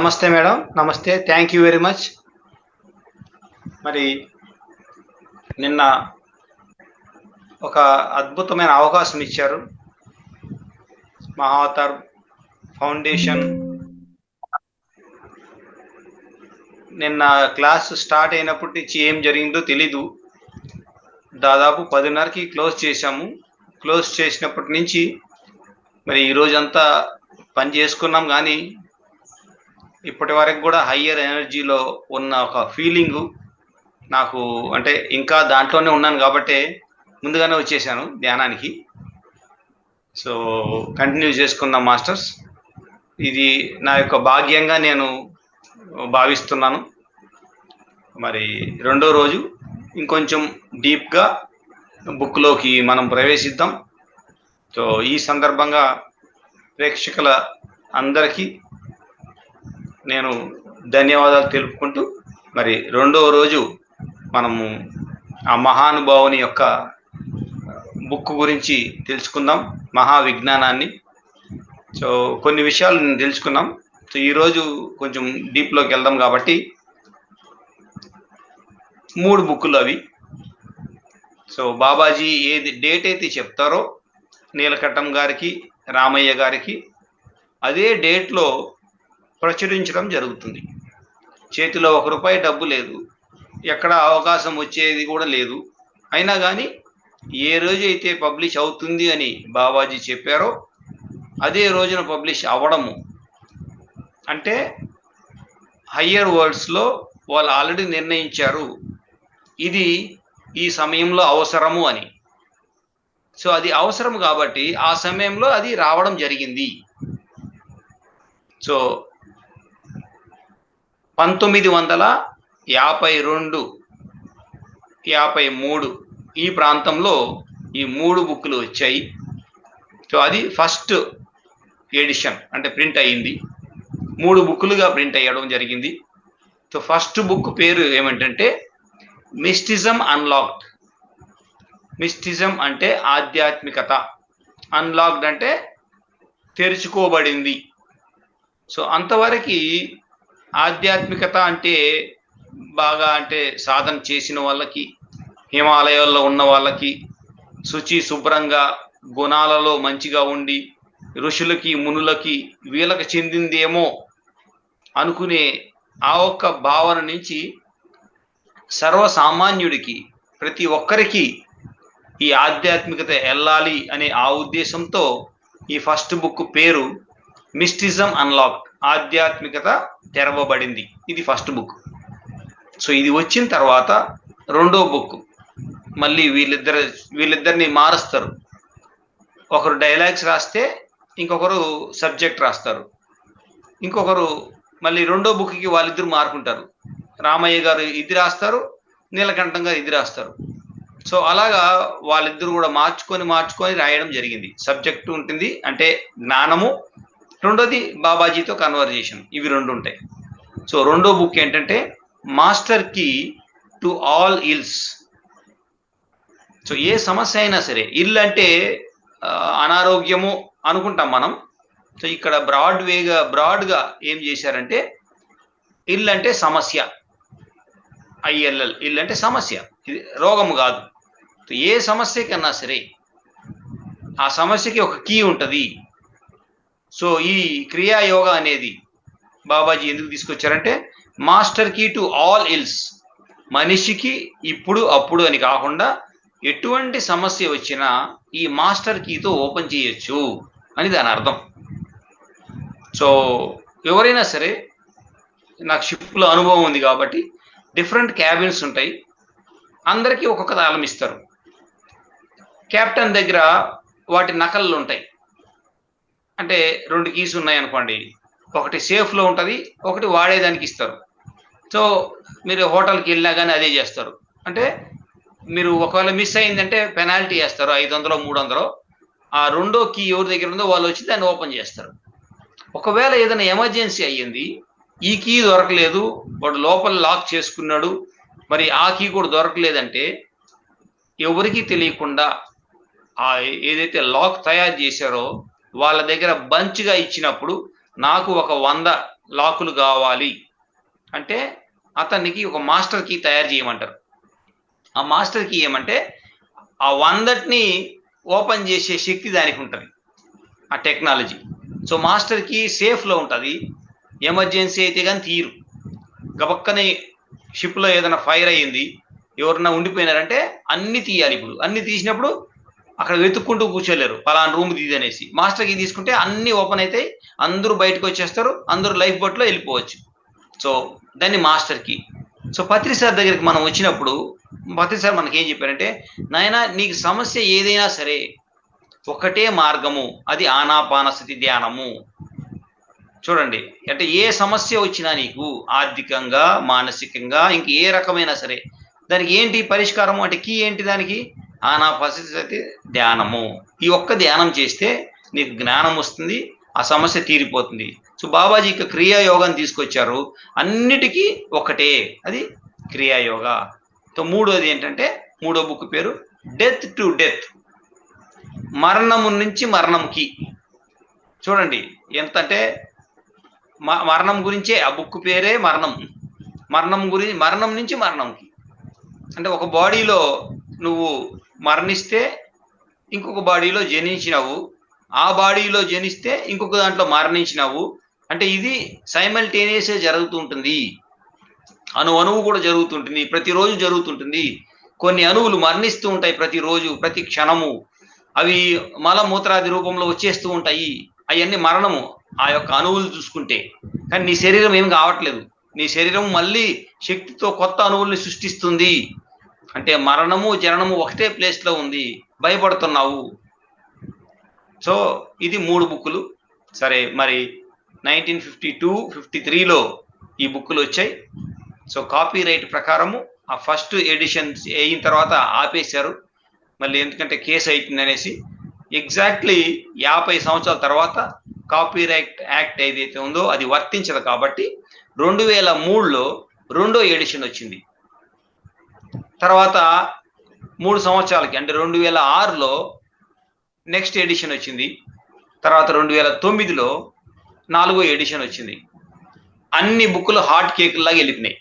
నమస్తే మేడం. నమస్తే. Thank you very much. మరి నిన్న ఒక అద్భుతమైన అవకాశం ఇచ్చారు. మహావతార్ ఫౌండేషన్ నిన్న క్లాస్ స్టార్ట్ అయినప్పటి నుంచి ఏం జరిగిందో తెలీదు. దాదాపు 10:30కి క్లోజ్ చేశాము. క్లోజ్ చేసినప్పటి నుంచి మరి ఈ రోజంతా పని చేసుకున్నాం, కానీ ఇప్పటి వరకు కూడా హయ్యర్ ఎనర్జీలో ఉన్న ఒక ఫీలింగు నాకు, అంటే ఇంకా దాంట్లోనే ఉన్నాను కాబట్టి ముందుగానే వచ్చేసాను ధ్యానానికి. సో కంటిన్యూ చేసుకుందాం మాస్టర్స్. ఇది నా యొక్క భాగ్యంగా నేను భావిస్తున్నాను. మరి రెండో రోజు ఇంకొంచెం డీప్గా బుక్లోకి మనం ప్రవేశిద్దాం. సో ఈ సందర్భంగా ప్రేక్షకుల అందరికీ నేను ధన్యవాదాలు తెలుపుకుంటూ మరి రెండో రోజు మనము ఆ మహానుభావుని యొక్క బుక్ గురించి తెలుసుకుందాం, మహావిజ్ఞానాన్ని. సో కొన్ని విషయాలు నేను తెలుసుకున్నాం. సో ఈరోజు కొంచెం డీప్లోకి వెళ్దాం కాబట్టి 3 బుక్కులు అవి. సో బాబాజీ ఏది డేట్ అయితే చెప్తారో నీలకంఠం గారికి, రామయ్య గారికి, అదే డేట్లో ప్రచురించడం జరుగుతుంది. చేతిలో ₹1 డబ్బు లేదు, ఎక్కడ అవకాశం వచ్చేది కూడా లేదు. అయినా కానీ ఏ రోజు అయితే పబ్లిష్ అవుతుంది అని బాబాజీ చెప్పారో అదే రోజున పబ్లిష్ అవ్వడము అంటే హయ్యర్ వరల్డ్స్లో వాళ్ళు ఆల్రెడీ నిర్ణయించారు ఇది ఈ సమయంలో అవసరము అని. సో అది అవసరం కాబట్టి ఆ సమయంలో అది రావడం జరిగింది. సో 1952, 53 ఈ ప్రాంతంలో ఈ 3 బుక్లు వచ్చాయి. సో అది ఫస్ట్ ఎడిషన్, అంటే ప్రింట్ అయ్యింది. 3 బుక్లుగా ప్రింట్ అయ్యడం జరిగింది. సో ఫస్ట్ బుక్ పేరు ఏమిటంటే మిస్టిజం అన్లాక్డ్. మిస్టిజం అంటే ఆధ్యాత్మికత, అన్లాక్డ్ అంటే తెరుచుకోబడింది. సో అంతవరకు ఆధ్యాత్మికత అంటే బాగా, అంటే సాధన చేసిన వాళ్ళకి, హిమాలయాల్లో ఉన్న వాళ్ళకి, శుచి శుభ్రంగా గుణాలలో మంచిగా ఉండి ఋషులకి మునులకి వీళ్ళకి చెందిందేమో అనుకునే ఆ ఒక్క భావన నుంచి సర్వసామాన్యుడికి, ప్రతి ఒక్కరికి ఈ ఆధ్యాత్మికత వెళ్ళాలి అనే ఆ ఉద్దేశంతో ఈ ఫస్ట్ బుక్ పేరు మిస్టిజం అన్లాక్డ్, ఆధ్యాత్మికత తెరవబడింది. ఇది ఫస్ట్ బుక్. సో ఇది వచ్చిన తర్వాత రెండో బుక్ మళ్ళీ వీళ్ళిద్దరిని మారుస్తారు. ఒకరు డైలాగ్స్ రాస్తే ఇంకొకరు సబ్జెక్ట్ రాస్తారు. ఇంకొకరు మళ్ళీ రెండో బుక్కి వాళ్ళిద్దరు మారుకుంటారు. రామయ్య గారు ఇది రాస్తారు, నీలకంఠం గారు ఇది రాస్తారు. సో అలాగా వాళ్ళిద్దరు కూడా మార్చుకొని రాయడం జరిగింది. సబ్జెక్టు ఉంటుంది, అంటే జ్ఞానము, రెండోది బాబాజీతో కన్వర్జేషన్, ఇవి 2 ఉంటాయి. సో రెండో బుక్ ఏంటంటే master key to all ills. So ఏ సమస్య అయినా సరే, ఇల్ అంటే అనారోగ్యము అనుకుంటాం మనం. సో ఇక్కడ బ్రాడ్గా ఏం చేశారంటే ఇల్ అంటే సమస్య, ILL, ఇల్ అంటే సమస్య, ఇది రోగము కాదు. సో ఏ సమస్యకన్నా సరే ఆ సమస్యకి ఒక కీ ఉంటుంది. సో ఈ క్రియాయోగ అనేది బాబాజీ ఎందుకు తీసుకొచ్చారంటే master key to all ills, మనిషికి ఇప్పుడు అప్పుడు అని కాకుండా ఎటువంటి సమస్య వచ్చినా ఈ మాస్టర్ కీతో ఓపెన్ చేయొచ్చు అని దాని అర్థం. సో ఎవరైనా సరే, నాకు షిప్లో అనుభవం ఉంది కాబట్టి డిఫరెంట్ క్యాబిన్స్ ఉంటాయి, అందరికీ ఒక్కొక్క తాళం ఇస్తారు. కెప్టెన్ దగ్గర వాటి నకళ్ళు ఉంటాయి. అంటే 2 కీస్ ఉన్నాయి అనుకోండి, ఒకటి సేఫ్లో ఉంటుంది, ఒకటి వాడేదానికి ఇస్తారు. సో మీరు హోటల్కి వెళ్ళినా కానీ అదే చేస్తారు. అంటే మీరు ఒకవేళ మిస్ అయిందంటే పెనాల్టీ వేస్తారు, 500, 300. ఆ రెండో కీ ఎవరి దగ్గర ఉందో వాళ్ళు వచ్చి దాన్ని ఓపెన్ చేస్తారు. ఒకవేళ ఏదైనా ఎమర్జెన్సీ అయ్యింది, ఈ కీ దొరకలేదు, వాడు లోపల లాక్ చేసుకున్నాడు, మరి ఆ కీ కూడా దొరకలేదంటే ఎవరికి తెలియకుండా ఏదైతే లాక్ తయారు చేశారో వాళ్ళ దగ్గర బంచ్గా ఇచ్చినప్పుడు నాకు ఒక 100 లాకులు కావాలి అంటే అతనికి ఒక మాస్టర్ కీ తయారు చేయమంటారు. ఆ మాస్టర్ కీ ఏమంటే ఆ 100ని ఓపెన్ చేసే శక్తి దానికి ఉంటుంది, ఆ టెక్నాలజీ. సో మాస్టర్ కీ సేఫ్లో ఉంటుంది, ఎమర్జెన్సీ అయితే కానీ తీరు. గబక్కని షిప్లో ఏదైనా ఫైర్ అయ్యింది, ఎవరన్నా ఉండిపోయినారంటే అన్ని తీయాలి. ఇప్పుడు అన్ని తీసినప్పుడు అక్కడ వెతుక్కుంటూ కూర్చోలేరు, పలానా రూమ్ తీది అనేసి. మాస్టర్ కీ తీసుకుంటే అన్ని ఓపెన్ అవుతాయి, అందరూ బయటకు వచ్చేస్తారు, అందరూ లైఫ్ బోట్లో వెళ్ళిపోవచ్చు. సో దాన్ని మాస్టర్ కీ. సో పత్రి సార్ దగ్గరికి మనం వచ్చినప్పుడు పత్రి సార్ మనకి ఏం చెప్పారంటే, నాయన నీకు సమస్య ఏదైనా సరే ఒకటే మార్గము, అది ఆనాపానసతి ధ్యానము. చూడండి, అంటే ఏ సమస్య వచ్చినా నీకు ఆర్థికంగా, మానసికంగా, ఇంక ఏ రకమైనా సరే దానికి ఏంటి పరిష్కారము అంటే కీ ఏంటి దానికి? ఆనాపానసతి ధ్యానము. ఈ ఒక్క ధ్యానం చేస్తే నీకు జ్ఞానం వస్తుంది, ఆ సమస్య తీరిపోతుంది. సో బాబాజీ ఇక క్రియాయోగం తీసుకొచ్చారు, అన్నిటికీ ఒకటే, అది క్రియాయోగా. సో మూడోది ఏంటంటే, మూడో బుక్ పేరు డెత్ టు డెత్, మరణము నుంచి మరణంకి. చూడండి ఎంత అంటే మరణం గురించే, ఆ బుక్ పేరే మరణం. మరణం నుంచి మరణంకి అంటే ఒక బాడీలో నువ్వు మరణిస్తే ఇంకొక బాడీలో జనించినావు, ఆ బాడీలో జనిస్తే ఇంకొక దాంట్లో మరణించినావు. అంటే ఇది సైమల్టేనియస్గా జరుగుతూ ఉంటుంది, అణువు కూడా జరుగుతుంటుంది, ప్రతిరోజు జరుగుతుంటుంది. కొన్ని అణువులు మరణిస్తూ ఉంటాయి ప్రతిరోజు, ప్రతి క్షణము. అవి మలమూత్రాది రూపంలో వచ్చేస్తూ ఉంటాయి, అవన్నీ మరణము ఆ యొక్క అణువులు చూసుకుంటే. కానీ నీ శరీరం ఏం కావట్లేదు, నీ శరీరం మళ్ళీ శక్తితో కొత్త అణువుల్ని సృష్టిస్తుంది. అంటే మరణము జననము ఒకటే ప్లేస్లో ఉంది, భయపడుతున్నావు. సో ఇది 3 బుక్కులు. సరే, మరి 1952-53లో ఈ బుక్కులు వచ్చాయి. సో కాపీ రైట్ ప్రకారము ఆ ఫస్ట్ ఎడిషన్ అయిన తర్వాత ఆపేశారు, మళ్ళీ ఎందుకంటే కేసు అవుతుంది అనేసి. ఎగ్జాక్ట్లీ 50 సంవత్సరాల తర్వాత కాపీరైట్ యాక్ట్ ఏదైతే ఉందో అది వర్తించదు కాబట్టి 2003లో రెండో ఎడిషన్ వచ్చింది. తర్వాత 3 సంవత్సరాలకి అంటే 2006లో నెక్స్ట్ ఎడిషన్ వచ్చింది. తర్వాత 2009లో 4వ ఎడిషన్ వచ్చింది. అన్ని బుక్కులు హాట్ కేకుల్లాగా వెళ్ళిపోయినాయి.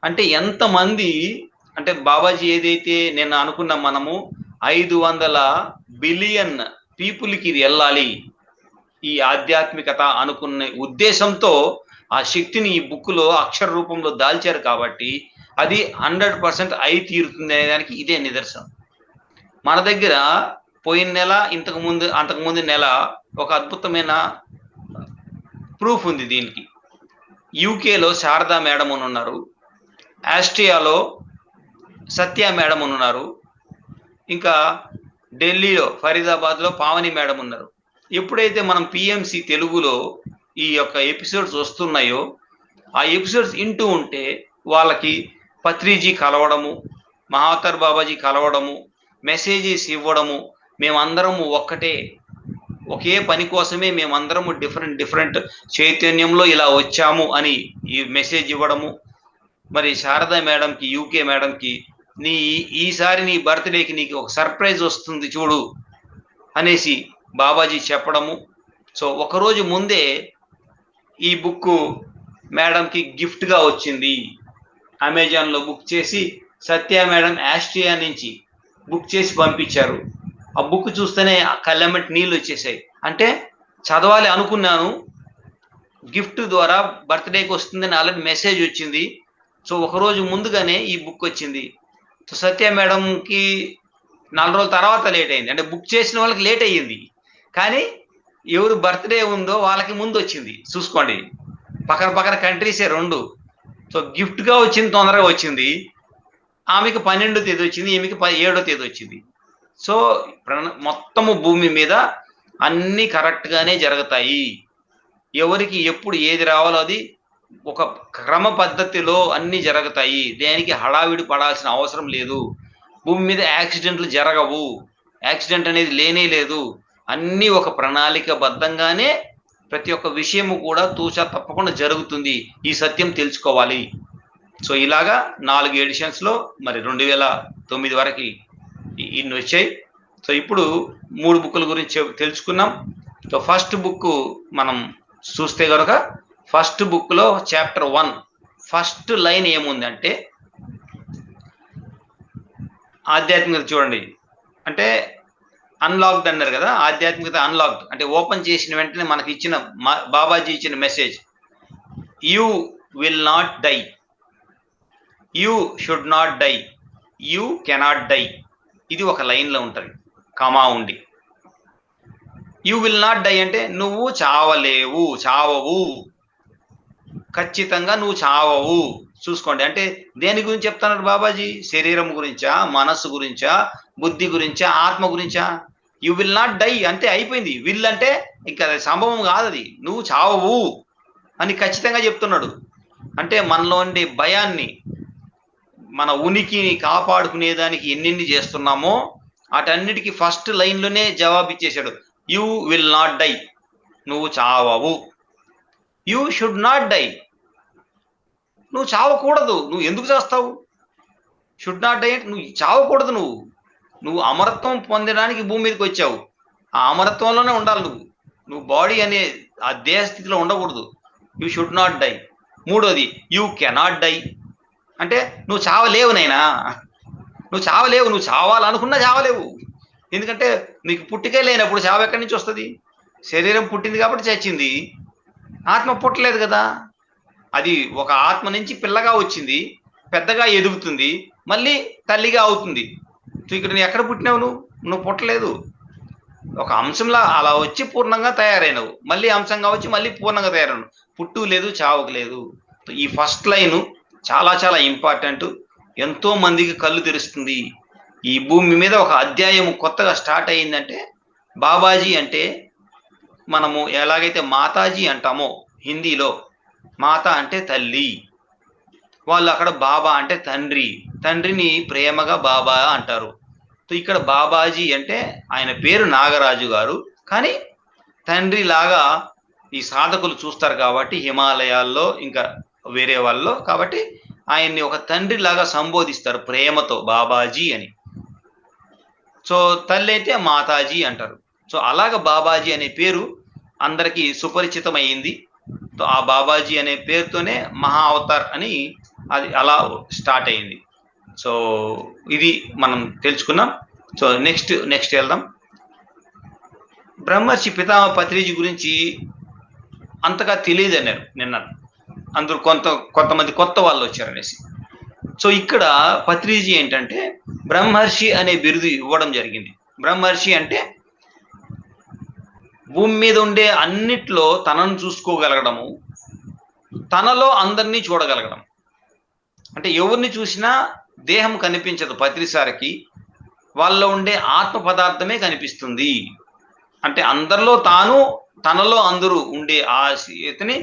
అంటే ఎంతమంది అంటే బాబాజీ ఏదైతే నేను అనుకున్నాం, మనము 500 బిలియన్ పీపుల్కి ఇది వెళ్ళాలి ఈ ఆధ్యాత్మికత అనుకున్న ఉద్దేశంతో ఆ శక్తిని ఈ బుక్లో అక్షర రూపంలో దాల్చారు కాబట్టి అది 100% అయి తీరుతుంది అనేదానికి ఇదే నిదర్శనం. మన దగ్గర పోయిన నెల, అంతకుముందు నెల ఒక అద్భుతమైన ప్రూఫ్ ఉంది దీనికి. యూకేలో శారదా మేడం అని ఉన్నారు, ఆస్ట్రియాలో సత్య మేడం అని ఉన్నారు, ఇంకా ఢిల్లీలో ఫరీదాబాద్లో పావని మేడం ఉన్నారు. ఎప్పుడైతే మనం పిఎంసి తెలుగులో ఈ యొక్క ఎపిసోడ్స్ వస్తున్నాయో ఆ ఎపిసోడ్స్ వింటూ ఉంటే వాళ్ళకి పత్రిజీ కలవడము, మహావతార్ బాబాజీ కలవడము, మెసేజెస్ ఇవ్వడము, మేమందరము ఒక్కటే, ఒకే పని కోసమే మేమందరము డిఫరెంట్ చైతన్యంలో ఇలా వచ్చాము అని ఈ మెసేజ్ ఇవ్వడము. మరి శారదా మేడంకి, యూకే మేడంకి ఈసారి నీ బర్త్డేకి నీకు ఒక సర్ప్రైజ్ వస్తుంది చూడు అనేసి బాబాజీ చెప్పడము. సో ఒకరోజు ముందే ఈ బుక్ మేడంకి గిఫ్ట్గా వచ్చింది, అమెజాన్లో బుక్ చేసి సత్య మేడం ఆస్ట్రియా నుంచి బుక్ చేసి పంపించారు. ఆ బుక్ చూస్తేనే కళ్ళెమ్మటి నీళ్ళు వచ్చేసాయి. అంటే చదవాలి అనుకున్నాను, గిఫ్ట్ ద్వారా బర్త్డేకి వస్తుందని ఆల్రెడీ మెసేజ్ వచ్చింది. సో ఒకరోజు ముందుగానే ఈ బుక్ వచ్చింది. సో సత్య మేడంకి 4 రోజుల తర్వాత లేట్ అయింది, అంటే బుక్ చేసిన వాళ్ళకి లేట్ అయ్యింది, కానీ ఎవరు బర్త్డే ఉందో వాళ్ళకి ముందు వచ్చింది. చూసుకోండి, పక్కన కంట్రీసే 2. సో గిఫ్ట్గా వచ్చింది, తొందరగా వచ్చింది. ఆమెకి 12వ తేదీ వచ్చింది, ఈమెకి 7వ తేదీ వచ్చింది. సో మొత్తము భూమి మీద అన్నీ కరెక్ట్గానే జరుగుతాయి. ఎవరికి ఎప్పుడు ఏది రావాలో అది ఒక క్రమ పద్ధతిలో అన్నీ జరుగుతాయి. దేనికి హడావిడి పడాల్సిన అవసరం లేదు. భూమి మీద యాక్సిడెంట్లు జరగవు, యాక్సిడెంట్ అనేది లేనే లేదు. అన్నీ ఒక ప్రణాళికబద్ధంగానే ప్రతి ఒక్క విషయము కూడా తూచా తప్పకుండా జరుగుతుంది. ఈ సత్యం తెలుసుకోవాలి. సో ఇలాగా 4 ఎడిషన్స్లో మరి 2009 వరకు ఇన్ని వచ్చాయి. సో ఇప్పుడు 3 బుక్కుల గురించి తెలుసుకున్నాం. సో ఫస్ట్ బుక్ మనం చూస్తే కనుక ఫస్ట్ బుక్లో చాప్టర్ 1 ఫస్ట్ లైన్ ఏముందంటే, ఆధ్యాత్మికత చూడండి, అంటే అన్లాక్డ్ అన్నారు కదా, ఆధ్యాత్మికత అన్లాక్డ్ అంటే ఓపెన్ చేసిన వెంటనే మనకి ఇచ్చిన బాబాజీ ఇచ్చిన message, you will not die, you should not die, you cannot die. ఇది ఒక లైన్లో ఉంటుంది, కమా ఉండి. యూ విల్ నాట్ డై అంటే నువ్వు చావలేవు, చావవు, ఖచ్చితంగా నువ్వు చావవు. చూసుకోండి, అంటే దేని గురించి చెప్తున్నారు బాబాజీ? శరీరం గురించా, మనస్సు గురించా, బుద్ధి గురించా, ఆత్మ గురించా? యూ విల్ నాట్ డై అంటే అయిపోయింది. విల్ అంటే ఇంకా సంభవం కాదు, అది నువ్వు చావవు అని ఖచ్చితంగా చెప్తున్నాడు. అంటే మనలో ఉండే భయాన్ని, మన ఉనికిని కాపాడుకునేదానికి ఎన్నెన్ని చేస్తున్నామో వాటన్నిటికీ ఫస్ట్ లైన్లోనే జవాబు ఇచ్చేశాడు. యూ విల్ నాట్ డై, నువ్వు చావవు. యూ షుడ్ నాట్ డై, నువ్వు చావకూడదు. నువ్వు ఎందుకు చేస్తావు? షుడ్ నాట్ డై అంటే నువ్వు చావకూడదు. నువ్వు అమరత్వం పొందడానికి భూమి మీదకి వచ్చావు. ఆ అమరత్వంలోనే ఉండాలి. నువ్వు బాడీ అనే ఆ దేహ స్థితిలో ఉండకూడదు. You should not die. మూడోది, యూ కెనాట్ డై అంటే నువ్వు చావలేవు నైనా, నువ్వు చావలేవు. నువ్వు చావాలనుకున్నా చావలేవు. ఎందుకంటే నీకు పుట్టికే లేనప్పుడు చావు ఎక్కడి నుంచి వస్తుంది? శరీరం పుట్టింది కాబట్టి చచ్చింది, ఆత్మ పుట్టలేదు కదా. అది ఒక ఆత్మ నుంచి పిల్లగా వచ్చింది, పెద్దగా ఎదుగుతుంది, మళ్ళీ తల్లిగా అవుతుంది. ఇక్కడ నువ్వు ఎక్కడ పుట్టినావు? నువ్వు పుట్టలేదు. ఒక అంశంలా అలా వచ్చి పూర్ణంగా తయారైనవు, మళ్ళీ అంశంగా వచ్చి మళ్ళీ పూర్ణంగా తయారైనవు. పుట్టు లేదు, చావుకు లేదు. ఈ ఫస్ట్ లైన్ చాలా చాలా ఇంపార్టెంట్. ఎంతో మందికి కళ్ళు తెరుస్తుంది. ఈ భూమి మీద ఒక అధ్యాయం కొత్తగా స్టార్ట్ అయ్యిందంటే, బాబాజీ అంటే మనము ఎలాగైతే మాతాజీ అంటామో హిందీలో, మాత అంటే తల్లి, వాళ్ళు అక్కడ బాబా అంటే తండ్రి, తండ్రిని ప్రేమగా బాబా అంటారు. ఇక్కడ బాబాజీ అంటే ఆయన పేరు నాగరాజు గారు, కానీ తండ్రి లాగా ఈ సాధకులు చూస్తారు కాబట్టి హిమాలయాల్లో ఇంకా వేరే వాళ్ళలో, కాబట్టి ఆయన్ని ఒక తండ్రి లాగా సంబోధిస్తారు ప్రేమతో బాబాజీ అని. సో తల్లి అయితే మాతాజీ అంటారు. సో అలాగ బాబాజీ అనే పేరు అందరికీ సుపరిచితమైంది. ఆ బాబాజీ అనే పేరుతోనే మహా అవతార్ అని అది అలా స్టార్ట్ అయింది. సో ఇది మనం తెలుసుకున్నాం. సో నెక్స్ట్ వెళ్దాం. బ్రహ్మర్షి పితామహ పత్రిజీ గురించి అంతగా తెలియదు అన్నారు నిన్న, అందరూ కొంతమంది కొత్త వాళ్ళు వచ్చారనేసి. సో ఇక్కడ పత్రిజీ ఏంటంటే బ్రహ్మర్షి అనే బిరుదు ఇవ్వడం జరిగింది. బ్రహ్మర్షి అంటే భూమి మీద ఉండే అన్నిట్లో తనను చూసుకోగలగడము, తనలో అందరినీ చూడగలగడం. అంటే ఎవరిని చూసినా దేహం కనిపించదు పత్రిసారికి, వాళ్ళలో ఉండే ఆత్మ పదార్థమే కనిపిస్తుంది. అంటే అందరిలో తాను, తనలో అందరూ ఉండే ఆ స్థితిని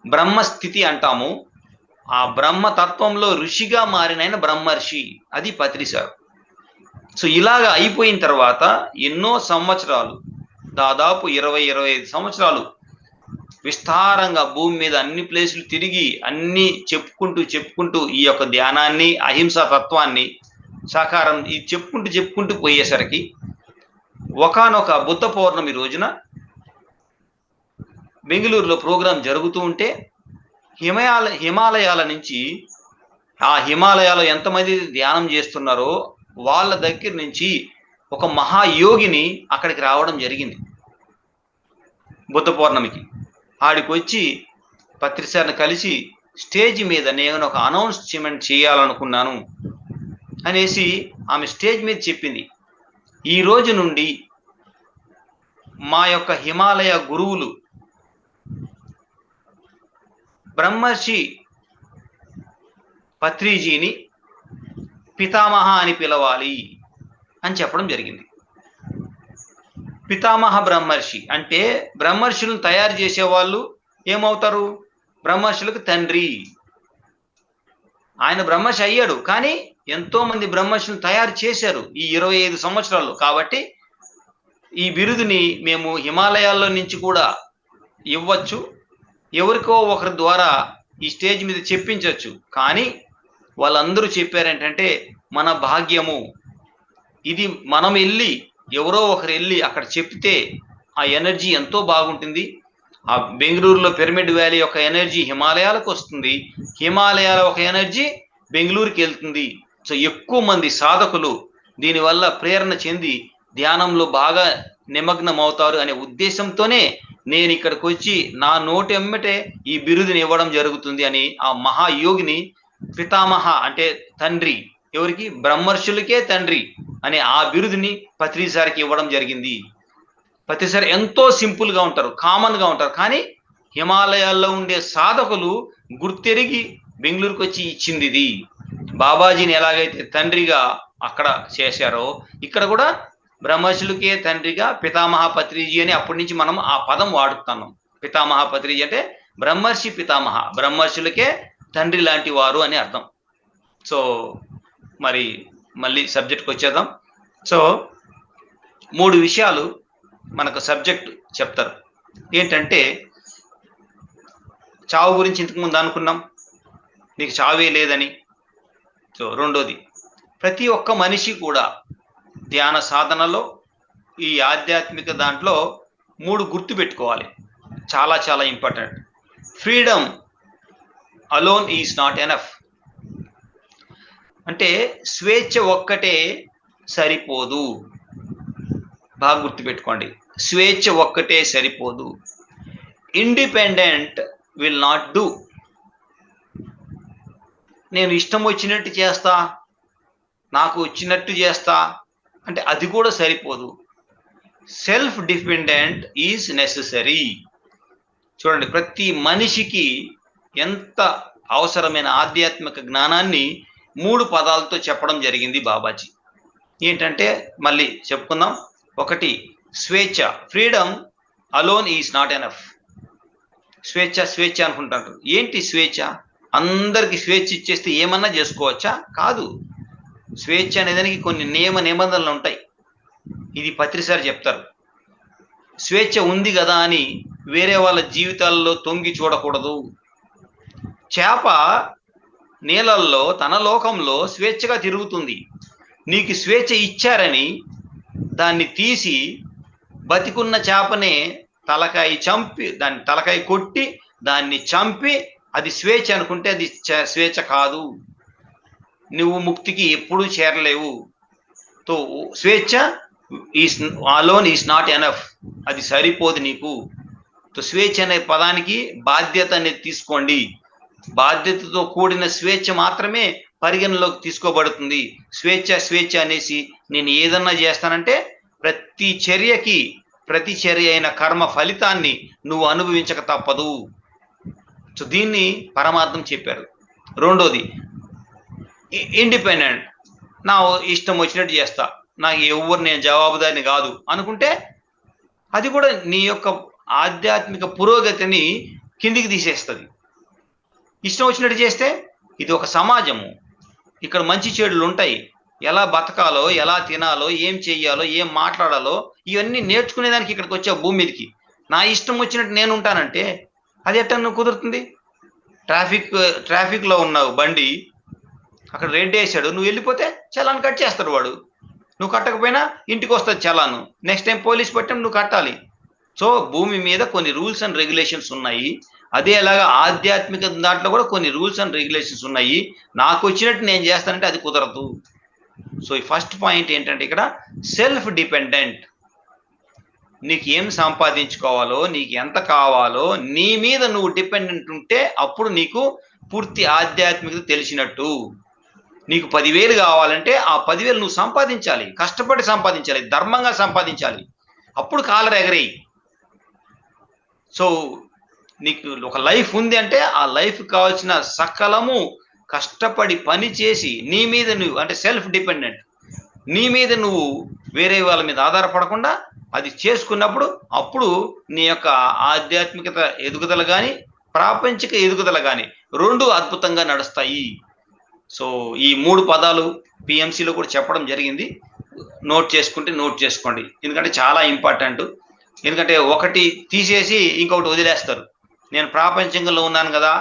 బ్రహ్మస్థితి అంటాము. ఆ బ్రహ్మతత్వంలో ఋషిగా మారిన బ్రహ్మర్షి, అది పత్రిసారు. సో ఇలాగ అయిపోయిన తర్వాత ఎన్నో సంవత్సరాలు, దాదాపు 20-25 సంవత్సరాలు విస్తారంగా భూమి మీద అన్ని ప్లేసులు తిరిగి అన్ని చెప్పుకుంటూ ఈ యొక్క ధ్యానాన్ని, అహింసా తత్వాన్ని, సాకారం ఇది చెప్పుకుంటూ పోయేసరికి ఒకానొక బుద్ధ పౌర్ణమి రోజున బెంగళూరులో ప్రోగ్రాం జరుగుతూ ఉంటే హిమాలయాల నుంచి, ఆ హిమాలయాలో ఎంతమంది ధ్యానం చేస్తున్నారో వాళ్ళ దగ్గర నుంచి ఒక మహాయోగిని అక్కడికి రావడం జరిగింది బుద్ధ పౌర్ణమికి. ఆడికి వచ్చి పత్రిసారిని కలిసి స్టేజ్ మీద నేను ఒక అనౌన్స్మెంట్ చేయాలనుకున్నాను అనేసి ఆమె స్టేజ్ మీద చెప్పింది. ఈ రోజు నుండి మా యొక్క హిమాలయ గురువులు బ్రహ్మర్షి పత్రిజీని పితామహ అని పిలవాలి అని చెప్పడం జరిగింది. పితామహ బ్రహ్మర్షి అంటే బ్రహ్మర్షులను తయారు చేసేవాళ్ళు ఏమవుతారు? బ్రహ్మర్షులకు తండ్రి. ఆయన బ్రహ్మర్షి అయ్యాడు, కానీ ఎంతో మంది బ్రహ్మర్షులను తయారు చేశారు ఈ 25 సంవత్సరాలు. కాబట్టి ఈ బిరుదుని మేము హిమాలయాల్లో నుంచి కూడా ఇవ్వచ్చు, ఎవరికో ఒకరి ద్వారా ఈ స్టేజ్ మీద చెప్పించవచ్చు. కానీ వాళ్ళందరూ చెప్పారేంటంటే మన భాగ్యము ఇది, మనం వెళ్ళి ఎవరో ఒకరు వెళ్ళి అక్కడ చెప్తే ఆ ఎనర్జీ ఎంతో బాగుంటుంది, ఆ బెంగళూరులో పిరమిడ్ వ్యాలీ యొక్క ఎనర్జీ హిమాలయాలకు వస్తుంది, హిమాలయాల ఒక ఎనర్జీ బెంగళూరుకి వెళ్తుంది. సో ఎక్కువ మంది సాధకులు దీనివల్ల ప్రేరణ చెంది ధ్యానంలో బాగా నిమగ్నం అవుతారు అనే ఉద్దేశంతోనే నేను ఇక్కడికి వచ్చి నా నోటి ఎమ్మటే ఈ బిరుదుని ఇవ్వడం జరుగుతుంది అని ఆ మహాయోగిని పితామహ అంటే తండ్రి, ఎవరికి? బ్రహ్మర్షులకే తండ్రి అనే ఆ బిరుదుని పత్రిసారికి ఇవ్వడం జరిగింది. పత్రిసారి ఎంతో సింపుల్గా ఉంటారు, కామన్గా ఉంటారు, కానీ హిమాలయాల్లో ఉండే సాధకులు గుర్తెరిగి బెంగళూరుకి వచ్చి ఇచ్చింది ఇది. బాబాజీని ఎలాగైతే తండ్రిగా అక్కడ చేశారో ఇక్కడ కూడా బ్రహ్మర్షులకే తండ్రిగా పితామహ పత్రిజీ అని అప్పటి నుంచి మనం ఆ పదం వాడుతున్నాం. పితామహ పత్రిజీ అంటే బ్రహ్మర్షి పితామహ, బ్రహ్మర్షులకే తండ్రి లాంటి వారు అని అర్థం. సో మరి మళ్ళీ సబ్జెక్ట్కి వచ్చేద్దాం. సో 3 విషయాలు మనకు సబ్జెక్ట్ చెప్తారు. ఏంటంటే చావు గురించి ఇంతకుముందు అనుకున్నాం, నీకు చావే లేదని. సో రెండోది, ప్రతి ఒక్క మనిషి కూడా ధ్యాన సాధనలో ఈ ఆధ్యాత్మిక దాంట్లో 3 గుర్తు పెట్టుకోవాలి, చాలా చాలా important. Freedom alone is not enough, అంటే స్వేచ్ఛ ఒక్కటే సరిపోదు. బాగా గుర్తుపెట్టుకోండి, స్వేచ్ఛ ఒక్కటే సరిపోదు. ఇండిపెండెంట్ విల్ నాట్ డూ, నేను ఇష్టం వచ్చినట్టు చేస్తా, నాకు వచ్చినట్టు చేస్తా అంటే అది కూడా సరిపోదు. Self dependent is necessary. చూడండి, ప్రతి మనిషికి ఎంత అవసరమైన ఆధ్యాత్మిక జ్ఞానాన్ని 3 పదాలతో చెప్పడం జరిగింది బాబాజీ. ఏంటంటే మళ్ళీ చెప్పుకుందాం. 1 స్వేచ్ఛ, freedom alone is not enough. స్వేచ్ఛ స్వేచ్ఛ అనుకుంటారు. ఏంటి స్వేచ్ఛ? అందరికి స్వేచ్ఛ ఇచ్చేస్తే ఏమన్నా చేసుకోవచ్చా? కాదు. స్వేచ్ఛ అనేదానికి కొన్ని నియమ నిబంధనలు ఉంటాయి. ఇది పత్రిసారి చెప్తారు. స్వేచ్ఛ ఉంది కదా అని వేరే వాళ్ళ జీవితాల్లో తొంగి చూడకూడదు. చేప నీళ్ళల్లో తన లోకంలో స్వేచ్ఛగా తిరుగుతుంది. నీకు స్వేచ్ఛ ఇచ్చారని దాన్ని తీసి బతికున్న చేపనే తలకాయ చంపి, దాన్ని తలకాయ కొట్టి దాన్ని చంపి అది స్వేచ్ఛ అనుకుంటే అది స్వేచ్ఛ కాదు. నువ్వు ముక్తికి ఎప్పుడూ చేరలేవు. తో స్వేచ్ఛ is alone is not enough, అది సరిపోదు నీకు. తో స్వేచ్ఛ అనే పదానికి బాధ్యత అనేది తీసుకోండి. బాధ్యతతో కూడిన స్వేచ్ఛ మాత్రమే పరిగణలోకి తీసుకోబడుతుంది. స్వేచ్ఛ స్వేచ్ఛ అనేసి నేను ఏదన్నా చేస్తానంటే ప్రతి చర్య అయిన కర్మ ఫలితాన్ని నువ్వు అనుభవించక తప్పదు. సో దీన్ని పరమార్థం చెప్పారు. రెండోది ఇండిపెండెంట్, నా ఇష్టం వచ్చినట్టు చేస్తా, నాకు ఎవరు నేను జవాబుదారిని కాదు అనుకుంటే అది కూడా నీ యొక్క ఆధ్యాత్మిక పురోగతిని కిందికి తీసేస్తుంది. ఇష్టం వచ్చినట్టు చేస్తే ఇది ఒక సమాజము, ఇక్కడ మంచి చెడులు ఉంటాయి, ఎలా బతకాలో, ఎలా తినాలో, ఏం చెయ్యాలో, ఏం మాట్లాడాలో ఇవన్నీ నేర్చుకునేదానికి ఇక్కడికి వచ్చా భూమి మీదకి. నా ఇష్టం వచ్చినట్టు నేను ఉంటానంటే అది ఎట్లా నువ్వు కుదురుతుంది? ట్రాఫిక్లో ఉన్నావు, బండి అక్కడ రెడ్ వేసాడు, నువ్వు వెళ్ళిపోతే చలాన్ కట్ చేస్తాడు వాడు. నువ్వు కట్టకపోయినా ఇంటికి వస్తుంది చలాను. నెక్స్ట్ టైం పోలీస్ పట్టిన నువ్వు కట్టాలి. సో భూమి మీద కొన్ని రూల్స్ అండ్ రెగ్యులేషన్స్ ఉన్నాయి. అదే అలాగా ఆధ్యాత్మిక దాంట్లో కూడా కొన్ని రూల్స్ అండ్ రెగ్యులేషన్స్ ఉన్నాయి. నాకు వచ్చినట్టు నేను చేస్తానంటే అది కుదరదు. సో ఈ ఫస్ట్ పాయింట్ ఏంటంటే ఇక్కడ సెల్ఫ్ డిపెండెంట్. నీకు ఏం సంపాదించుకోవాలో, నీకు ఎంత కావాలో నీ మీద నువ్వు డిపెండెంట్ ఉంటే అప్పుడు నీకు పూర్తి ఆధ్యాత్మికత తెలిసినట్టు. నీకు 10,000 కావాలంటే ఆ 10,000 నువ్వు సంపాదించాలి, కష్టపడి సంపాదించాలి, ధర్మంగా సంపాదించాలి, అప్పుడు కాలర్ ఎగరేయి. సో నీకు ఒక లైఫ్ ఉంది అంటే ఆ లైఫ్ కావాల్సిన సకలము కష్టపడి పని చేసి నీ మీద నువ్వు అంటే సెల్ఫ్ డిపెండెంట్, నీ మీద నువ్వు వేరే వాళ్ళ మీద ఆధారపడకుండా అది చేసుకున్నప్పుడు అప్పుడు నీ యొక్క ఆధ్యాత్మికత ఎదుగుదల కానీ ప్రాపంచిక ఎదుగుదల కానీ 2 అద్భుతంగా నడుస్తాయి. సో ఈ 3 పదాలు పిఎంసిలో కూడా చెప్పడం జరిగింది. నోట్ చేసుకోండి, ఎందుకంటే చాలా ఇంపార్టెంట్. ఎందుకంటే ఒకటి తీసేసి ఇంకొకటి వదిలేస్తారు. నేను ప్రాపంచికంలో ఉన్నాను కదా,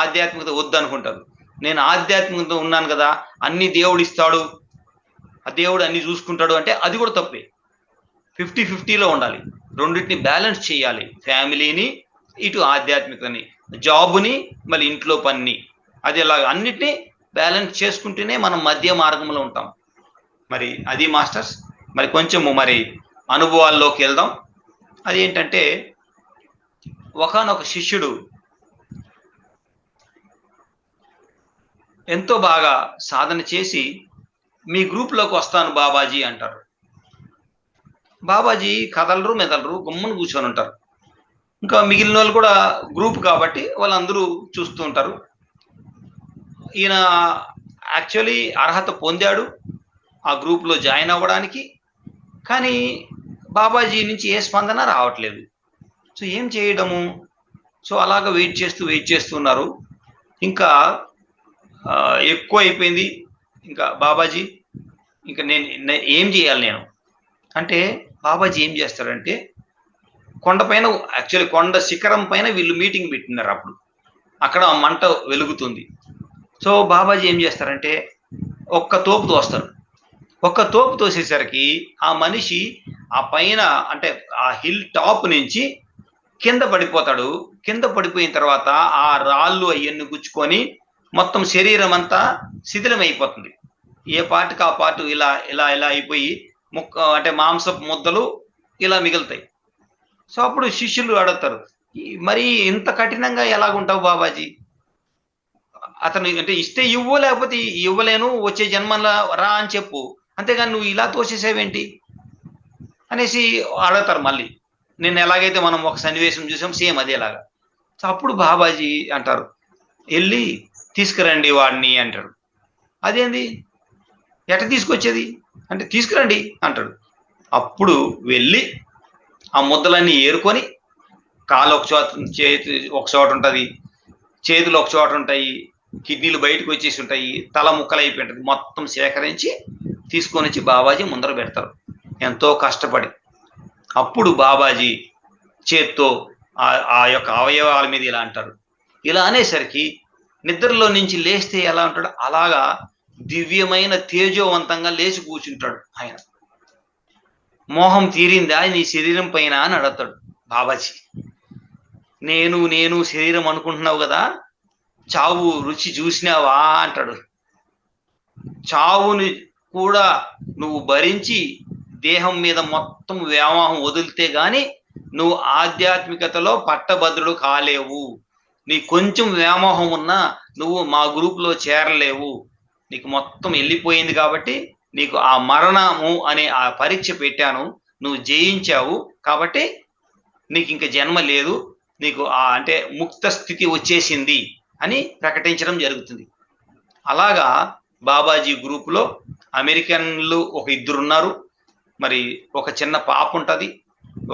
ఆధ్యాత్మికత వద్దు అనుకుంటారు. నేను ఆధ్యాత్మికత ఉన్నాను కదా, అన్ని దేవుడు ఇస్తాడు, ఆ దేవుడు అన్ని చూసుకుంటాడు అంటే అది కూడా తప్పే. 50-50లో ఉండాలి, రెండింటిని బ్యాలెన్స్ చేయాలి. ఫ్యామిలీని, ఇటు ఆధ్యాత్మికతని, జాబుని, మళ్ళీ ఇంట్లో పని, అది ఇలాగ అన్నిటినీ బ్యాలెన్స్ చేసుకుంటూనే మనం మధ్య మార్గంలో ఉంటాం. మరి అది మాస్టర్స్. మరి కొంచెము మరి అనుభవాల్లోకి వెళ్దాం. అదేంటంటే ఒకానొక శిష్యుడు ఎంతో బాగా సాధన చేసి మీ గ్రూప్లోకి వస్తాను బాబాజీ అంటారు. బాబాజీ కదలరు మెదలరు, గమ్మున కూర్చొని ఉంటారు. ఇంకా మిగిలిన వాళ్ళు కూడా గ్రూప్ కాబట్టి వాళ్ళందరూ చూస్తూ ఉంటారు. ఈయన యాక్చువల్లీ అర్హత పొందాడు ఆ గ్రూప్లో జాయిన్ అవ్వడానికి, కానీ బాబాజీ నుంచి ఏ స్పందన రావట్లేదు. సో ఏం చేయడము? సో అలాగ వెయిట్ చేస్తున్నారు. ఇంకా ఎక్కువ అయిపోయింది. ఇంకా బాబాజీ ఇంకా నేను ఏం చేయాలి నేను అంటే, బాబాజీ ఏం చేస్తారంటే కొండపైన, యాక్చువల్లీ కొండ శిఖరం పైన వీళ్ళు మీటింగ్ పెట్టినారు. అప్పుడు అక్కడ మంట వెలుగుతుంది. సో బాబాజీ ఏం చేస్తారంటే ఒక్క తోపు తోస్తారు. ఒక్క తోపు తోసేసరికి ఆ మనిషి ఆ పైన అంటే ఆ హిల్ టాప్ నుంచి కింద పడిపోతాడు. కింద పడిపోయిన తర్వాత ఆ రాళ్ళు అవన్నీ గుచ్చుకొని మొత్తం శరీరం అంతా శిథిలం అయిపోతుంది. ఏ పార్ట్కి ఆ పార్ట్ ఇలా ఇలా ఇలా అయిపోయి ముక్క అంటే మాంసపు ముద్దలు ఇలా మిగులుతాయి. సో అప్పుడు శిష్యులు అడుగుతారు, మరి ఇంత కఠినంగా ఎలాగుంటావు బాబాజీ? అతను అంటే ఇస్తే ఇవ్వు, లేకపోతే ఇవ్వలేను, వచ్చే జన్మలా రా అని చెప్పు, అంతేగాని నువ్వు ఇలా తోసేసేవేంటి అనేసి అడుగుతారు. మళ్ళీ నేను ఎలాగైతే మనం ఒక సన్నివేశం చూసాం సేమ్ అదేలాగా. సో అప్పుడు బాబాజీ అంటారు, వెళ్ళి తీసుకురండి వాడిని అంటాడు. అదేంది, ఎట తీసుకొచ్చేది అంటే తీసుకురండి అంటాడు. అప్పుడు వెళ్ళి ఆ ముద్దలన్నీ ఏరుకొని, కాలు ఒక చోట, చేతి ఒక చోట ఉంటుంది, చేతులు ఒక చోట ఉంటాయి, కిడ్నీలు బయటకు వచ్చేసి ఉంటాయి, తల ముక్కలు అయిపోయి ఉంటుంది, మొత్తం సేకరించి తీసుకొని వచ్చి బాబాజీ ముందర పెడతారు ఎంతో కష్టపడి. అప్పుడు బాబాజీ చేత్తో ఆ యొక్క అవయవాల మీద ఇలా అంటారు. ఇలా అనేసరికి నిద్రలో నుంచి లేస్తే ఎలా ఉంటాడు, అలాగా దివ్యమైన తేజోవంతంగా లేచి కూర్చుంటాడు ఆయన. మోహం తీరిందా నీ శరీరం పైన అని అడుగుతాడు బాబాజీ. నేను శరీరం అనుకుంటున్నావు కదా, చావు రుచి చూసినావా అంటాడు. చావుని కూడా నువ్వు భరించి దేహం మీద మొత్తం వ్యామోహం వదిలితే గాని నువ్వు ఆధ్యాత్మికతలో పట్టభద్రుడు కాలేవు. నీ కొంచెం వ్యామోహం ఉన్నా నువ్వు మా గ్రూప్లో చేరలేవు. నీకు మొత్తం వెళ్ళిపోయింది కాబట్టి నీకు ఆ మరణము అనే ఆ పరీక్ష పెట్టాను, నువ్వు జయించావు కాబట్టి నీకు ఇంక జన్మ లేదు, నీకు అంటే ముక్త స్థితి వచ్చేసింది అని ప్రకటించడం జరుగుతుంది. అలాగా బాబాజీ గ్రూపులో అమెరికన్లు ఒక 2 ఉన్నారు, మరి ఒక చిన్న పాప ఉంటుంది,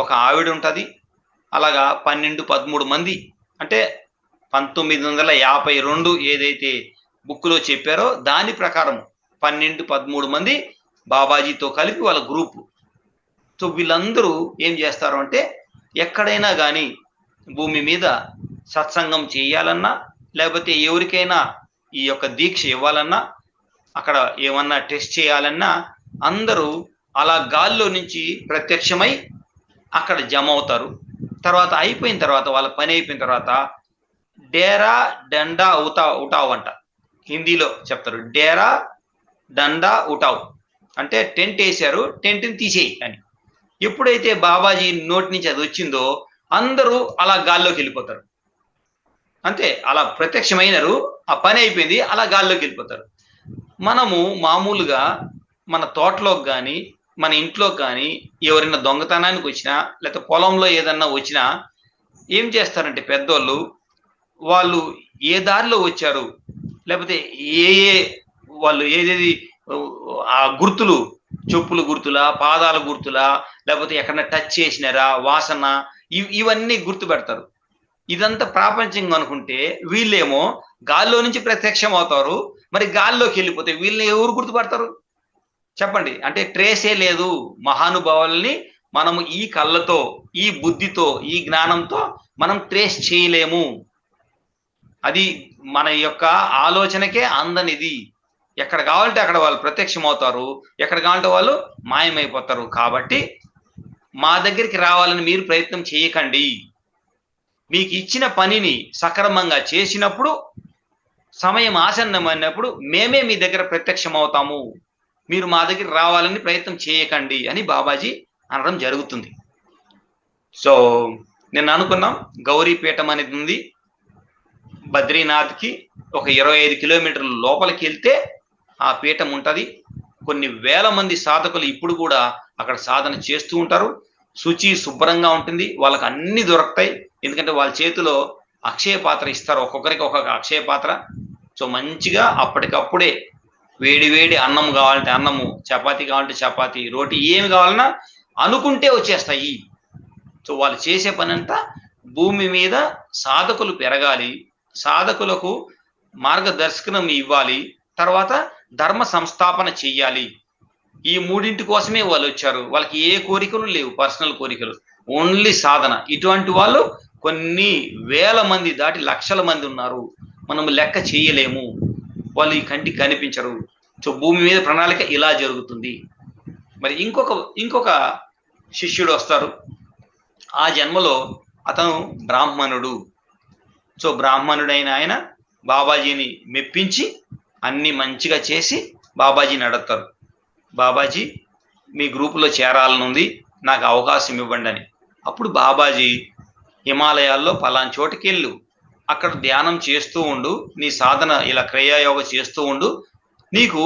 ఒక ఆవిడ ఉంటుంది. అలాగా 12-13 మంది, అంటే 1952 ఏదైతే బుక్లో చెప్పారో దాని ప్రకారం 12-13 మంది బాబాజీతో కలిపి వాళ్ళ గ్రూపు. సో వీళ్ళందరూ ఏం చేస్తారు అంటే, ఎక్కడైనా కానీ భూమి మీద సత్సంగం చేయాలన్నా, లేకపోతే ఎవరికైనా ఈ యొక్క దీక్ష ఇవ్వాలన్నా, అక్కడ ఏమన్నా టెస్ట్ చేయాలన్నా అందరూ అలా గాల్లో నుంచి ప్రత్యక్షమై అక్కడ జమ అవుతారు. తర్వాత అయిపోయిన తర్వాత వాళ్ళ పని అయిపోయిన తర్వాత డేరా డండా ఉటావ్ అంట, హిందీలో చెప్తారు. డేరా డండా ఉటావ్ అంటే టెంట్ వేశారు, టెంట్ని తీసేయి అని. ఎప్పుడైతే బాబాజీ నోటి నుంచి అది వచ్చిందో అందరూ అలా గాల్లోకి వెళ్ళిపోతారు. అంతే, అలా ప్రత్యక్షమైనరు, ఆ పని అయిపోయింది, అలా గాల్లోకి వెళ్ళిపోతారు. మనము మామూలుగా మన తోటలోకి కానీ మన ఇంట్లోకి కానీ ఎవరైనా దొంగతనానికి వచ్చినా, లేకపోతే పొలంలో ఏదన్నా వచ్చినా ఏం చేస్తారంటే పెద్దోళ్ళు, వాళ్ళు ఏ దారిలో వచ్చారు, లేకపోతే ఏ వాళ్ళు ఏదేది ఆ గుర్తులు, చెప్పుల గుర్తులా, పాదాల గుర్తులా, లేకపోతే ఎక్కడన్నా టచ్ చేసినారా, వాసన, ఇవన్నీ గుర్తు పెడతారు. ఇదంతా ప్రాపంచికంగా అనుకుంటే వీళ్ళేమో గాల్లో నుంచి ప్రత్యక్షం అవుతారు. మరి గాల్లోకి వెళ్ళిపోతే వీళ్ళని ఎవరు గుర్తుపడతారు చెప్పండి? అంటే ట్రేసే లేదు. మహానుభావుల్ని మనము ఈ కళ్ళతో, ఈ బుద్ధితో, ఈ జ్ఞానంతో మనం ట్రేస్ చేయలేము. అది మన యొక్క ఆలోచనకే అందనిది. ఎక్కడ కావాలంటే అక్కడ వాళ్ళు ప్రత్యక్షం అవుతారు, ఎక్కడ కావాలంటే వాళ్ళు మాయమైపోతారు. కాబట్టి మా దగ్గరికి రావాలని మీరు ప్రయత్నం చేయకండి. మీకు ఇచ్చిన పనిని సక్రమంగా చేసినప్పుడు, సమయం ఆసన్నమైనప్పుడు మేమే మీ దగ్గర ప్రత్యక్షం అవుతాము, మీరు మా దగ్గర రావాలని ప్రయత్నం చేయకండి అని బాబాజీ అనడం జరుగుతుంది. సో నిన్న అనుకున్నాం గౌరీపీఠం అనేది ఉంది, బద్రీనాథ్కి ఒక 25 కిలోమీటర్ల లోపలికి వెళ్తే ఆ పీఠం ఉంటుంది. కొన్ని వేల మంది సాధకులు ఇప్పుడు కూడా అక్కడ సాధన చేస్తూ ఉంటారు. శుచి శుభ్రంగా ఉంటుంది, వాళ్ళకి అన్ని దొరుకుతాయి. ఎందుకంటే వాళ్ళ చేతిలో అక్షయ పాత్ర ఇస్తారు, ఒక్కొక్కరికి ఒక్కొక్క అక్షయ పాత్ర. సో మంచిగా అప్పటికప్పుడే వేడి వేడి అన్నం కావాలంటే అన్నము, చపాతీ కావాలంటే చపాతీ, రోటీ ఏమి కావాలన్నా అనుకుంటే వచ్చేస్తాయి. సో వాళ్ళు చేసే పని అంతా భూమి మీద సాధకులు పెరగాలి, సాధకులకు మార్గదర్శకం ఇవ్వాలి, తర్వాత ధర్మ సంస్థాపన చెయ్యాలి. ఈ మూడింటి కోసమే వాళ్ళు వచ్చారు. వాళ్ళకి ఏ కోరికలు లేవు, పర్సనల్ కోరికలు, ఓన్లీ సాధన. ఇటువంటి వాళ్ళు కొన్ని వేల మంది దాటి లక్షల మంది ఉన్నారు, మనం లెక్క చేయలేము, వాళ్ళు ఈ కంటికి కనిపించరు. సో భూమి మీద ప్రణాళిక ఇలా జరుగుతుంది. మరి ఇంకొక శిష్యుడు వస్తారు. ఆ జన్మలో అతను బ్రాహ్మణుడు. సో బ్రాహ్మణుడైన ఆయన బాబాజీని మెప్పించి అన్ని మంచిగా చేసి బాబాజీని అడుగుతారు, బాబాజీ మీ గ్రూపులో చేరాలనుంది, నాకు అవకాశం ఇవ్వండి అని. అప్పుడు బాబాజీ హిమాలయాల్లో పలానా చోటుకి వెళ్ళు, అక్కడ ధ్యానం చేస్తూ ఉండు, నీ సాధన ఇలా క్రియాయోగ చేస్తూ ఉండు, నీకు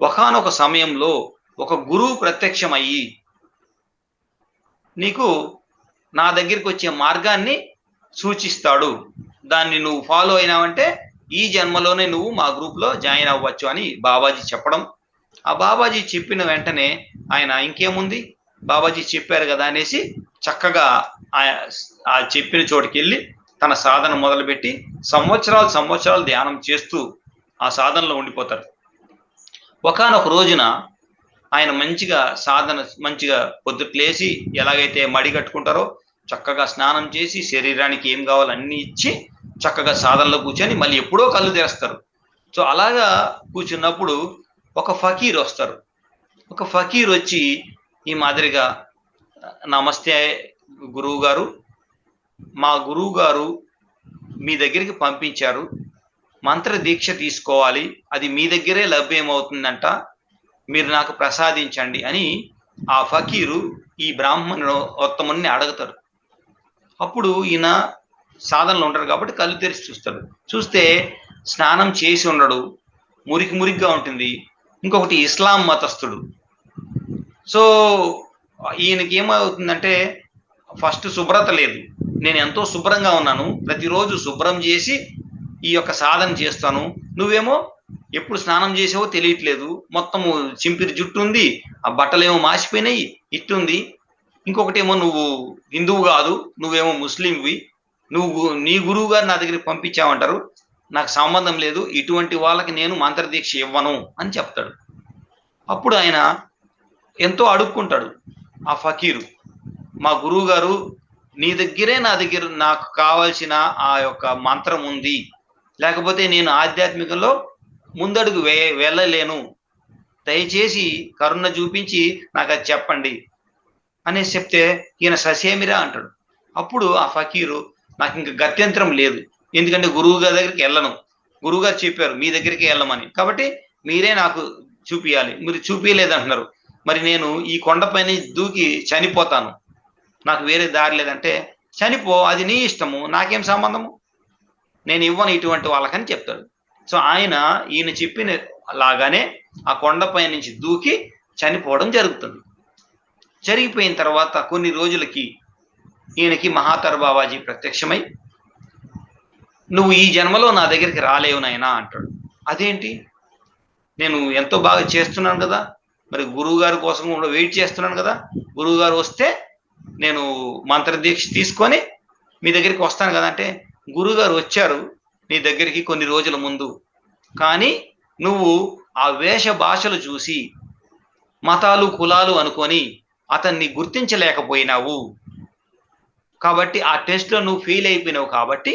ఒకానొక సమయంలో ఒక గురువు ప్రత్యక్షమయ్యి నీకు నా దగ్గరికి వచ్చే మార్గాన్ని సూచిస్తాడు, దాన్ని నువ్వు ఫాలో అయినావంటే ఈ జన్మలోనే నువ్వు మా గ్రూప్లో జాయిన్ అవ్వచ్చు అని బాబాజీ చెప్పడం. ఆ బాబాజీ చెప్పిన వెంటనే ఆయన ఇంకేముంది, బాబాజీ చెప్పారు కదా అనేసి చక్కగా ఆ చెప్పిన చోటుకి వెళ్ళి తన సాధన మొదలుపెట్టి సంవత్సరాలు ధ్యానం చేస్తూ ఆ సాధనలో ఉండిపోతారు. ఒకానొక రోజున ఆయన మంచిగా పొద్దుట్లేసి ఎలాగైతే మడి కట్టుకుంటారో చక్కగా స్నానం చేసి శరీరానికి ఏం కావాలో అన్నీ ఇచ్చి చక్కగా సాధనలో కూర్చొని మళ్ళీ ఎప్పుడో కళ్ళు తెరుస్తారు. సో అలాగా కూర్చున్నప్పుడు ఒక ఫకీర్ వస్తారు. ఒక ఫకీర్ వచ్చి ఈ మాదిరిగా, నమస్తే గురువు గారు, మా గురువు గారు మీ దగ్గరికి పంపించారు, మంత్ర దీక్ష తీసుకోవాలి, అది మీ దగ్గరే లభ్యమవుతుందంట, మీరు నాకు ప్రసాదించండి అని ఆ ఫకీరు ఈ బ్రాహ్మణోత్తముని అడుగుతారు. అప్పుడు ఈయన సాధనలో ఉంటారు కాబట్టి కళ్ళు తెరిచి చూస్తాడు. చూస్తే స్నానం చేసి ఉండడు, మురికిగా ఉంటుంది. ఇంకొకటి ఇస్లాం మతస్థుడు. సో ఈయనకి ఏమవుతుందంటే ఫస్ట్ శుభ్రత లేదు, నేను ఎంతో శుభ్రంగా ఉన్నాను, ప్రతిరోజు శుభ్రం చేసి ఈ యొక్క సాధన చేస్తాను, నువ్వేమో ఎప్పుడు స్నానం చేసావో తెలియట్లేదు, మొత్తము చింపిరి జుట్టు ఉంది, ఆ బట్టలేమో మాసిపోయినాయి, ఇట్టుంది. ఇంకొకటి ఏమో నువ్వు హిందువు కాదు, నువ్వేమో ముస్లింవి, నీ గురువు గారు నా దగ్గరికి పంపించామంటారు, నాకు సంబంధం లేదు, ఇటువంటి వాళ్ళకి నేను మంత్రదీక్ష ఇవ్వను అని చెప్తాడు. అప్పుడు ఆయన ఎంతో అడుక్కుంటాడు ఆ ఫకీరు, మా గురువు గారు నీ దగ్గరే నాకు కావాల్సిన ఆ యొక్క మంత్రం ఉంది, లేకపోతే నేను ఆధ్యాత్మికంలో ముందడుగు వెళ్ళలేను, దయచేసి కరుణ చూపించి నాకు అది చెప్పండి అనేసి చెప్తే ఈయన ససేమిరా అంటాడు. అప్పుడు ఆ ఫకీరు, నాకు ఇంక గత్యంతరం లేదు, ఎందుకంటే గురువు గారి దగ్గరికి వెళ్ళను, గురువు గారు చెప్పారు మీ దగ్గరికి వెళ్ళమని, కాబట్టి మీరే నాకు చూపియాలి, మీరు చూపించలేదంటున్నారు, మరి నేను ఈ కొండపైన దూకి చనిపోతాను, నాకు వేరే దారి లేదంటే చనిపో, అది నీ ఇష్టము, నాకేం సంబంధము, నేను ఇవ్వను ఇటువంటి వాళ్ళకని చెప్తాడు. సో ఈయన చెప్పిన లాగానే ఆ కొండపై నుంచి దూకి చనిపోవడం జరుగుతుంది. జరిగిపోయిన తర్వాత కొన్ని రోజులకి ఈయనకి మహాతర్ బాబాజీ ప్రత్యక్షమై, నువ్వు ఈ జన్మలో నా దగ్గరికి రాలేవు నాయనా అంటాడు. అదేంటి, నేను ఎంతో బాగా చేస్తున్నాను కదా, మరి గురువు గారి కోసం కూడా వెయిట్ చేస్తున్నాను కదా, గురువు గారు వస్తే నేను మంత్రదీక్ష తీసుకొని మీ దగ్గరికి వస్తాను కదా అంటే, గురువుగారు వచ్చారు నీ దగ్గరికి కొన్ని రోజుల ముందు, కానీ నువ్వు ఆ వేష భాషలు చూసి మతాలు కులాలు అనుకొని అతన్ని గుర్తించలేకపోయినావు, కాబట్టి ఆ టెస్ట్లో నువ్వు ఫెయిల్ అయిపోయినావు, కాబట్టి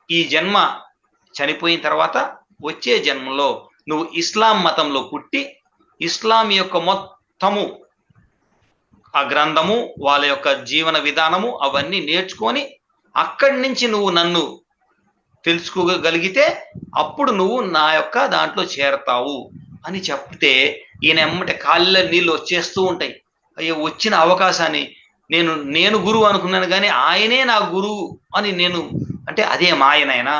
ఈ జన్మ చనిపోయిన తర్వాత వచ్చే జన్మలో నువ్వు ఇస్లాం మతంలో పుట్టి ఇస్లాం యొక్క మొత్తము ఆ గ్రంథము, వాళ్ళ యొక్క జీవన విధానము అవన్నీ నేర్చుకొని అక్కడి నుంచి నువ్వు నన్ను తెలుసుకోగలిగితే అప్పుడు నువ్వు నా యొక్క దాంట్లో చేరతావు అని చెప్తే ఈయన ఎమ్మటే కాళ్ళ నీళ్ళు వచ్చేస్తూ ఉంటాయి. అయ్యో, వచ్చిన అవకాశాన్ని నేను గురువు అనుకున్నాను కానీ ఆయనే నా గురువు అని అంటే అదే మాయనైనా.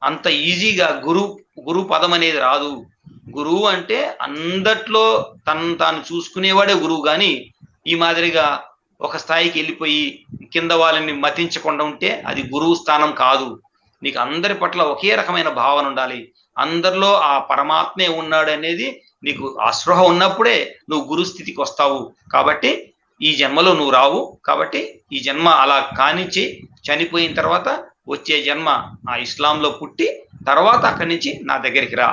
అంత ఈజీగా గురు పదం అనేది రాదు. గురువు అంటే అందట్లో తను తాను చూసుకునేవాడే గురువు. కానీ ఈ మాదిరిగా ఒక స్థాయికి వెళ్ళిపోయి కింద వాళ్ళని మతించకుండా ఉంటే అది గురువు స్థానం కాదు. నీకు అందరి పట్ల ఒకే రకమైన భావన ఉండాలి. అందరిలో ఆ పరమాత్మే ఉన్నాడు అనేది నీకు అస్పృహ ఉన్నప్పుడే నువ్వు గురు స్థితికి వస్తావు. కాబట్టి ఈ జన్మలో నువ్వు రావు. కాబట్టి ఈ జన్మ అలా కానిచ్చి చనిపోయిన తర్వాత వచ్చే జన్మ ఆ ఇస్లాంలో పుట్టి తర్వాత అక్కడి నుంచి నా దగ్గరికి రా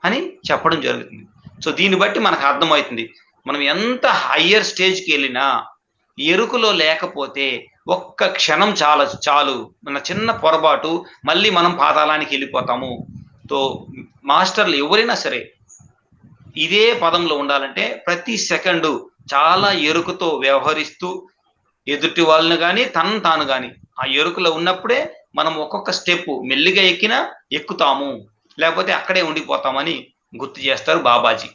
అని చెప్పడం జరుగుతుంది. సో దీన్ని బట్టి మనకు అర్థమవుతుంది, మనం ఎంత హయ్యర్ స్టేజ్కి వెళ్ళినా ఎరుకలో లేకపోతే ఒక్క క్షణం చాలు మన చిన్న పొరపాటు మళ్ళీ మనం పాతాళానికి వెళ్ళిపోతాము. సో మాస్టర్లు ఎవరైనా సరే ఇదే పదంలో ఉండాలంటే ప్రతి సెకండు చాలా ఎరుకతో వ్యవహరిస్తూ ఎదుటి వాళ్ళని కానీ తాను కానీ ఆ ఎరుకలో ఉన్నప్పుడే మనం ఒక్కొక్క స్టెప్ మెల్లిగా ఎక్కుతాము, లేకపోతే అక్కడే ఉండిపోతామని గుర్తు చేస్తారు బాబాజీ.